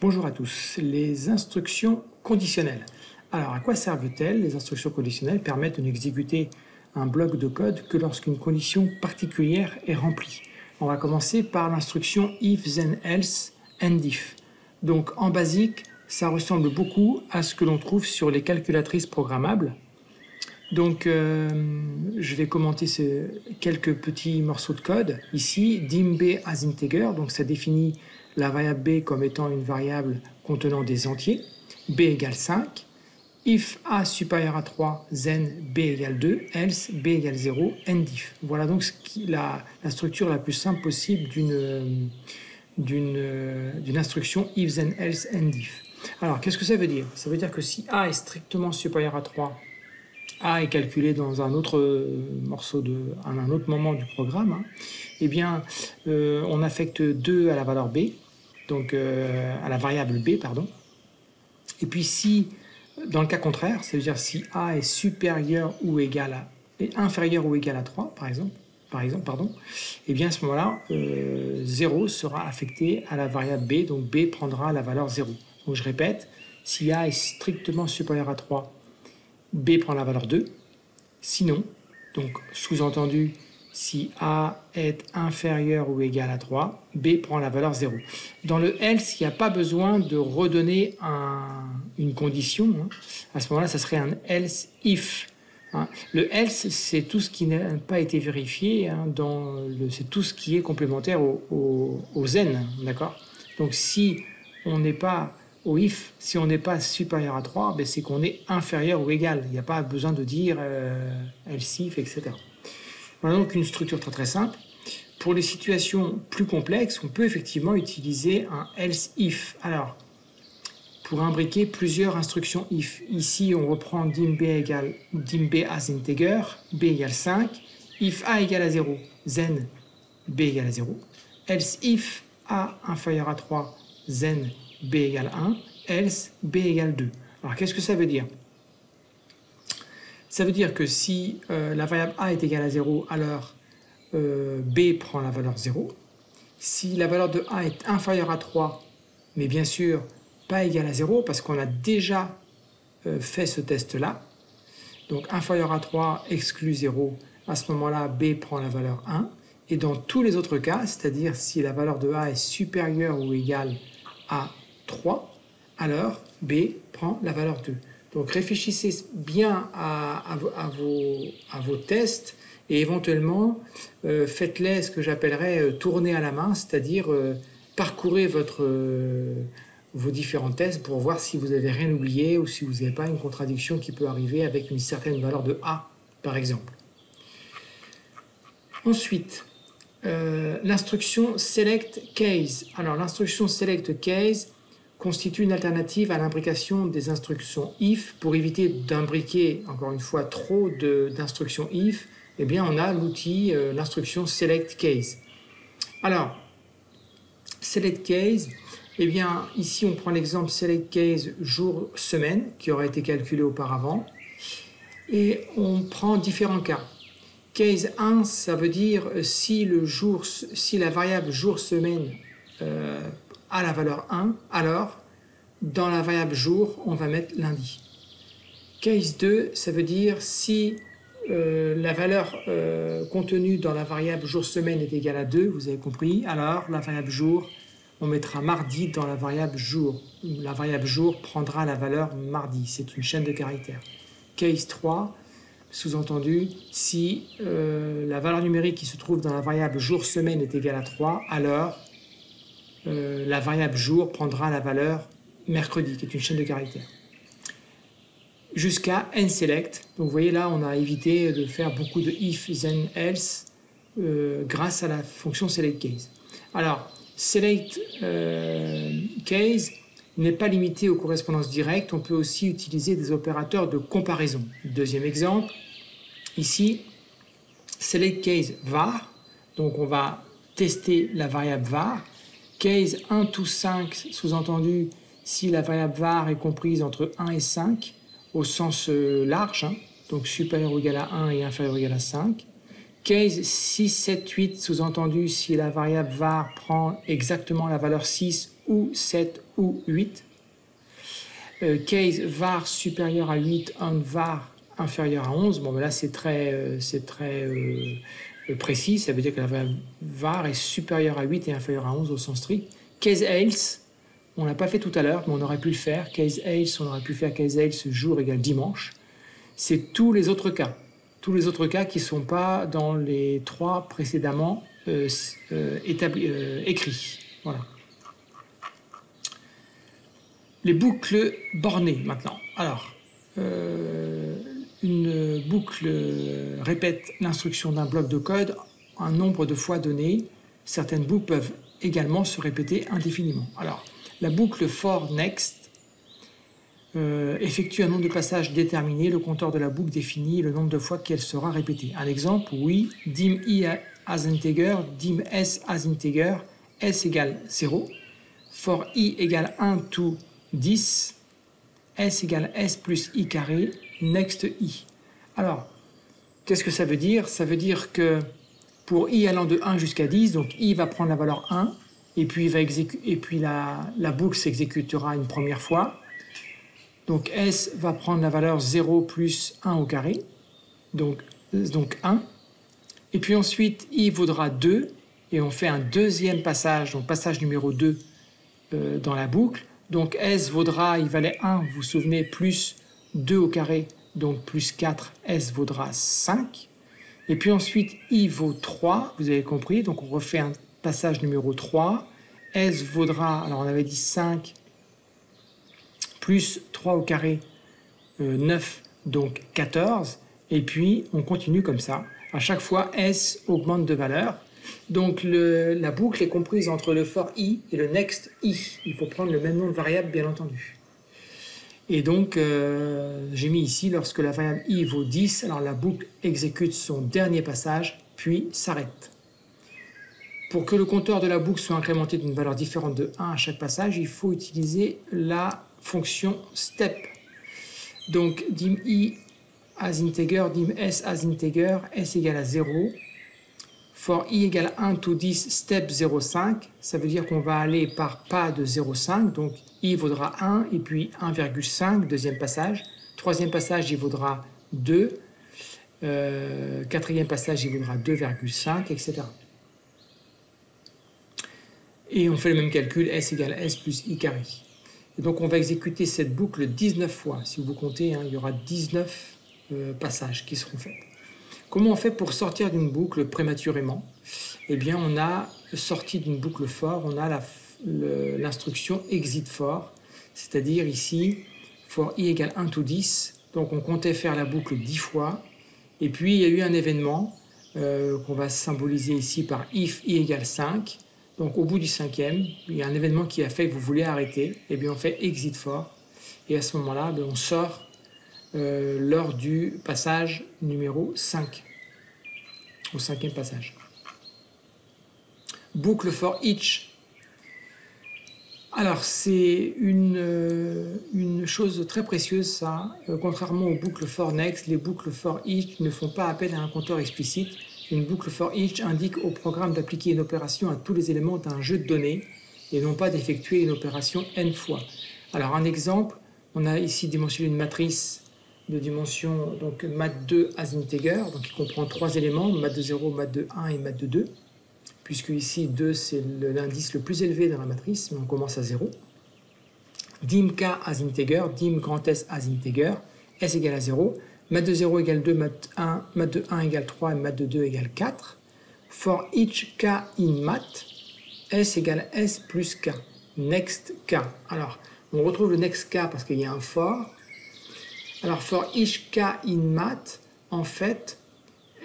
Bonjour à tous. Les instructions conditionnelles. Alors, à quoi servent-elles? Les instructions conditionnelles permettent de n'exécuter un bloc de code que lorsqu'une condition particulière est remplie. On va commencer par l'instruction if, then, else, and if. Donc, en basique, ça ressemble beaucoup à ce que l'on trouve sur les calculatrices programmables. Donc, je vais commenter quelques petits morceaux de code. Ici, dim b as integer, donc ça définit la variable b comme étant une variable contenant des entiers. B égale 5. If a supérieur à 3, then b égale 2, else b égale 0, end if. Voilà donc la structure la plus simple possible d'une instruction if, then, else, end if. Alors, qu'est-ce que ça veut dire? Ça veut dire que si a est strictement supérieur à 3, A est calculé dans un autre à un autre moment du programme, eh bien, on affecte 2 à la valeur B, donc à la variable B, pardon. Et puis si, dans le cas contraire, ça veut dire si A est supérieur ou égal à, est inférieur ou égal à 3, par exemple, eh bien à ce moment-là, 0 sera affecté à la variable B, donc B prendra la valeur 0. Donc je répète, si A est strictement supérieur à 3, B prend la valeur 2, sinon, donc sous-entendu, si A est inférieur ou égal à 3, B prend la valeur 0. Dans le else, il n'y a pas besoin de redonner une condition. À ce moment-là, ça serait un else if. Le else, c'est tout ce qui n'a pas été vérifié, c'est tout ce qui est complémentaire au then, d'accord? Donc si on n'est pas au if, si on n'est pas supérieur à 3, ben c'est qu'on est inférieur ou égal. Il n'y a pas besoin de dire else if, etc. Voilà donc une structure très très simple. Pour les situations plus complexes, on peut effectivement utiliser un else if. Alors, pour imbriquer plusieurs instructions if. Ici, on reprend dim b as integer, b égale 5. If a égale à 0, then b égale à 0. Else if a inférieur à 3, then b égale 1, else b égale 2. Alors qu'est-ce que ça veut dire? Ça veut dire que si la variable a est égale à 0, alors b prend la valeur 0. Si la valeur de a est inférieure à 3, mais bien sûr pas égale à 0, parce qu'on a déjà fait ce test-là, donc inférieur à 3 exclut 0, à ce moment-là b prend la valeur 1. Et dans tous les autres cas, c'est-à-dire si la valeur de a est supérieure ou égale à 3, alors B prend la valeur 2. Donc réfléchissez bien à vos tests et éventuellement faites-les ce que j'appellerais tourner à la main, c'est-à-dire parcourez vos différents tests pour voir si vous n'avez rien oublié ou si vous n'avez pas une contradiction qui peut arriver avec une certaine valeur de A, par exemple. Ensuite, l'instruction select case. Alors l'instruction select case constitue une alternative à l'imbrication des instructions if. Pour éviter d'imbriquer, encore une fois, trop d'instructions if, eh bien on a l'outil, l'instruction select case. Alors, select case, eh bien ici on prend l'exemple select case jour-semaine qui aurait été calculé auparavant et on prend différents cas. Case 1, ça veut dire si la variable jour-semaine a la valeur 1, alors dans la variable jour, on va mettre lundi. Case 2, ça veut dire si la valeur contenue dans la variable jour-semaine est égale à 2, vous avez compris, alors la variable jour, on mettra mardi dans la variable jour. La variable jour prendra la valeur mardi, c'est une chaîne de caractères. Case 3, sous-entendu, si la valeur numérique qui se trouve dans la variable jour-semaine est égale à 3, alors la variable jour prendra la valeur mercredi, qui est une chaîne de caractères. Jusqu'à nSelect. Donc vous voyez là, on a évité de faire beaucoup de if, then, else grâce à la fonction select case. Alors, select case n'est pas limité aux correspondances directes, on peut aussi utiliser des opérateurs de comparaison. Deuxième exemple, ici, select case var, donc on va tester la variable var, case 1 to 5, sous-entendu, si la variable var est comprise entre 1 et 5, au sens large, donc supérieur ou égal à 1 et inférieur ou égal à 5, Case 6, 7, 8, sous-entendu si la variable var prend exactement la valeur 6 ou 7 ou 8. Case var supérieur à 8, on var inférieur à 11. Bon, ben là, c'est très précis. Ça veut dire que la variable var est supérieure à 8 et inférieure à 11 au sens strict. Case else, on l'a pas fait tout à l'heure, mais on aurait pu le faire. Case else, on aurait pu faire case else jour égale dimanche. C'est tous les autres cas. Tous les autres cas qui ne sont pas dans les 3 précédemment écrits. Voilà. Les boucles bornées maintenant. Alors, une boucle répète l'instruction d'un bloc de code un nombre de fois donné. Certaines boucles peuvent également se répéter indéfiniment. Alors, la boucle for next effectue un nombre de passages déterminé. Le compteur de la boucle définit le nombre de fois qu'elle sera répétée. Un exemple, oui, dim I as integer, dim S as integer, S égale 0. For I égale 1 to 10, S égale S plus I carré, next I. Alors, qu'est-ce que ça veut dire? Ça veut dire que pour I allant de 1 jusqu'à 10, donc I va prendre la valeur 1, et puis, la boucle s'exécutera une première fois. Donc S va prendre la valeur 0 plus 1 au carré, donc 1. Et puis ensuite, I vaudra 2, et on fait un deuxième passage, donc passage numéro 2 dans la boucle. Donc S vaudra, il valait 1, vous vous souvenez, plus 2 au carré, donc plus 4, S vaudra 5. Et puis ensuite, I vaut 3, vous avez compris, donc on refait un passage numéro 3. S vaudra, alors on avait dit 5, plus 3 au carré, 9, donc 14. Et puis, on continue comme ça. À chaque fois, S augmente de valeur. Donc, la boucle est comprise entre le for I et le next I. Il faut prendre le même nom de variable, bien entendu. Et donc, j'ai mis ici, lorsque la variable I vaut 10, alors la boucle exécute son dernier passage, puis s'arrête. Pour que le compteur de la boucle soit incrémenté d'une valeur différente de 1 à chaque passage, il faut utiliser la fonction step. Donc dim I as integer, dim S as integer, S égale à 0. For I égale 1 to 10, step 0,5. Ça veut dire qu'on va aller par pas de 0,5. Donc I vaudra 1 et puis 1,5, deuxième passage. Troisième passage, il vaudra 2. Quatrième passage, il vaudra 2,5, etc. Et on fait le même calcul, S égale S plus I carré. Et donc on va exécuter cette boucle 19 fois. Si vous comptez, il y aura 19 passages qui seront faits. Comment on fait pour sortir d'une boucle prématurément? Eh bien, on a sorti d'une boucle for, on a l'instruction exit for, c'est-à-dire ici, for I égale 1 to 10. Donc on comptait faire la boucle 10 fois. Et puis il y a eu un événement qu'on va symboliser ici par if I égale 5. Donc au bout du cinquième, il y a un événement qui a fait que vous voulez arrêter, et bien on fait exit for, et à ce moment-là, on sort lors du passage numéro 5, au cinquième passage. Boucle for each. Alors c'est une chose très précieuse ça, contrairement aux boucles for next, les boucles for each ne font pas appel à un compteur explicite. Une boucle for each indique au programme d'appliquer une opération à tous les éléments d'un jeu de données et non pas d'effectuer une opération n fois. Alors un exemple, on a ici dimensionné une matrice de dimension donc mat2 as integer, donc qui comprend 3 éléments, mat de 0, mat de 1 et mat de 2, puisque ici 2 c'est l'indice le plus élevé dans la matrice, mais on commence à 0. Dim k as integer, dim grand S as integer, S égale à 0. Mat de 0 égale 2, mat de 1 égale 3 et mat de 2 égale 4. For each k in mat, S égale S plus k. Next k. Alors, on retrouve le next k parce qu'il y a un for. Alors, for each k in mat, en fait,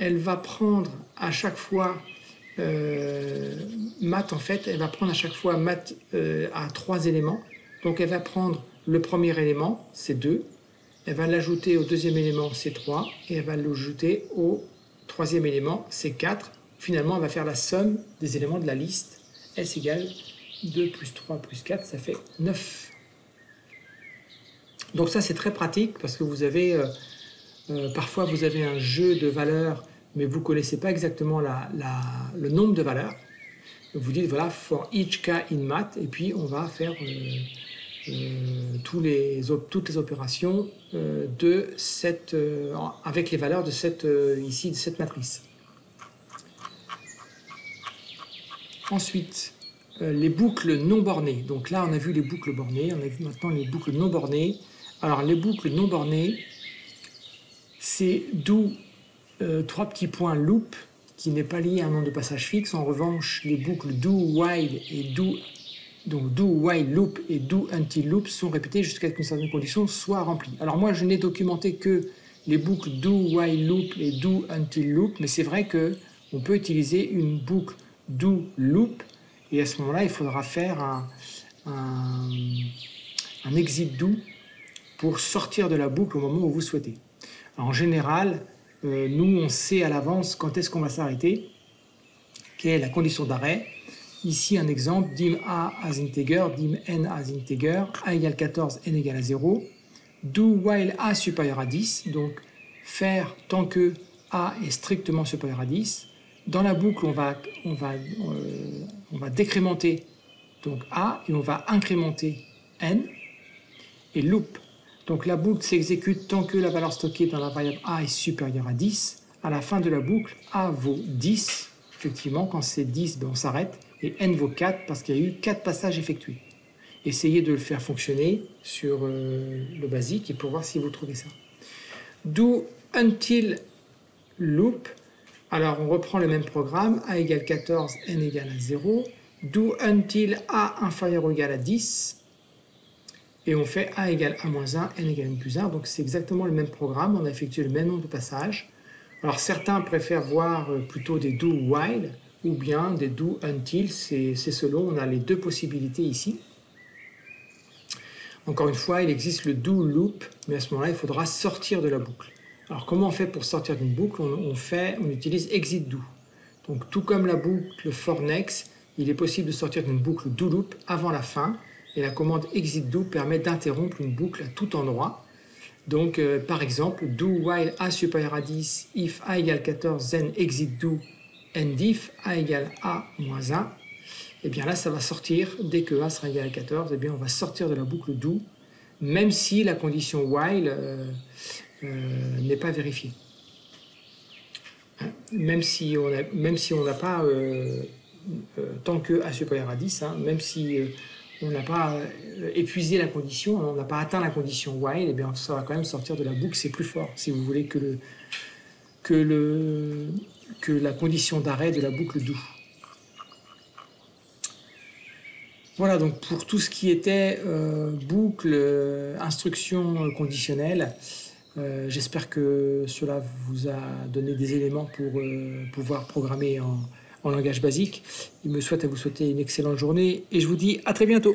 elle va prendre à chaque fois mat, en fait, elle va prendre à chaque fois mat à 3 éléments. Donc, elle va prendre le premier élément, c'est 2. Elle va l'ajouter au deuxième élément, c'est 3, et elle va l'ajouter au troisième élément, c'est 4. Finalement, elle va faire la somme des éléments de la liste. S égale 2 plus 3 plus 4, ça fait 9. Donc ça, c'est très pratique parce que vous avez, parfois, vous avez un jeu de valeurs mais vous ne connaissez pas exactement le nombre de valeurs. Vous dites, voilà, for each k in math, et puis on va faire toutes les opérations avec les valeurs de ici, de cette matrice. Ensuite, les boucles non bornées. Donc là, on a vu les boucles bornées, on a vu maintenant les boucles non bornées. Alors, les boucles non bornées, c'est do 3 petits points loop, qui n'est pas lié à un nombre de passages fixe. En revanche, les boucles do while et do while loop et do until loop sont répétées jusqu'à ce qu'une certaine condition soit remplie. Alors moi, je n'ai documenté que les boucles do while loop et do until loop, mais c'est vrai que on peut utiliser une boucle do loop, et à ce moment-là, il faudra faire un exit do pour sortir de la boucle au moment où vous souhaitez. Alors, en général, nous, on sait à l'avance quand est-ce qu'on va s'arrêter, quelle est la condition d'arrêt. Ici, un exemple, dim a as integer, dim n as integer, a égale 14, n égale à 0. Do while a supérieur à 10, donc faire tant que a est strictement supérieur à 10. Dans la boucle, on va décrémenter donc a et on va incrémenter n, et loop. Donc la boucle s'exécute tant que la valeur stockée dans la variable a est supérieure à 10. À la fin de la boucle, a vaut 10. Effectivement, quand c'est 10, ben on s'arrête. Et n vaut 4 parce qu'il y a eu 4 passages effectués. Essayez de le faire fonctionner sur le basique et pour voir si vous trouvez ça. Do until loop. Alors on reprend le même programme. A égale 14, n égale à 0. Do until a inférieur ou égal à 10. Et on fait a égale a moins 1, n égale n plus 1. Donc c'est exactement le même programme, on a effectué le même nombre de passages. Alors certains préfèrent voir plutôt des do while ou bien des do until, c'est selon, on a les deux possibilités ici. Encore une fois, il existe le do loop, mais à ce moment-là, il faudra sortir de la boucle. Alors comment on fait pour sortir d'une boucle? On utilise exit do. Donc tout comme la boucle for next, il est possible de sortir d'une boucle do loop avant la fin. Et la commande exit do permet d'interrompre une boucle à tout endroit. Donc, par exemple, do while a supérieur à 10, if a égale 14, then exit do, and if a égale a moins 1. Et bien là, ça va sortir, dès que a sera égal à 14, et bien on va sortir de la boucle do, même si la condition while n'est pas vérifiée. Même si on n'a pas, tant que a supérieur à 10, même si on n'a pas épuisé la condition, on n'a pas atteint la condition while, et bien ça va quand même sortir de la boucle, c'est plus fort, si vous voulez, que la condition d'arrêt de la boucle do. Voilà, donc pour tout ce qui était boucle, instruction conditionnelle, j'espère que cela vous a donné des éléments pour pouvoir programmer en langage basique. Il me souhaite à vous souhaiter une excellente journée et je vous dis à très bientôt.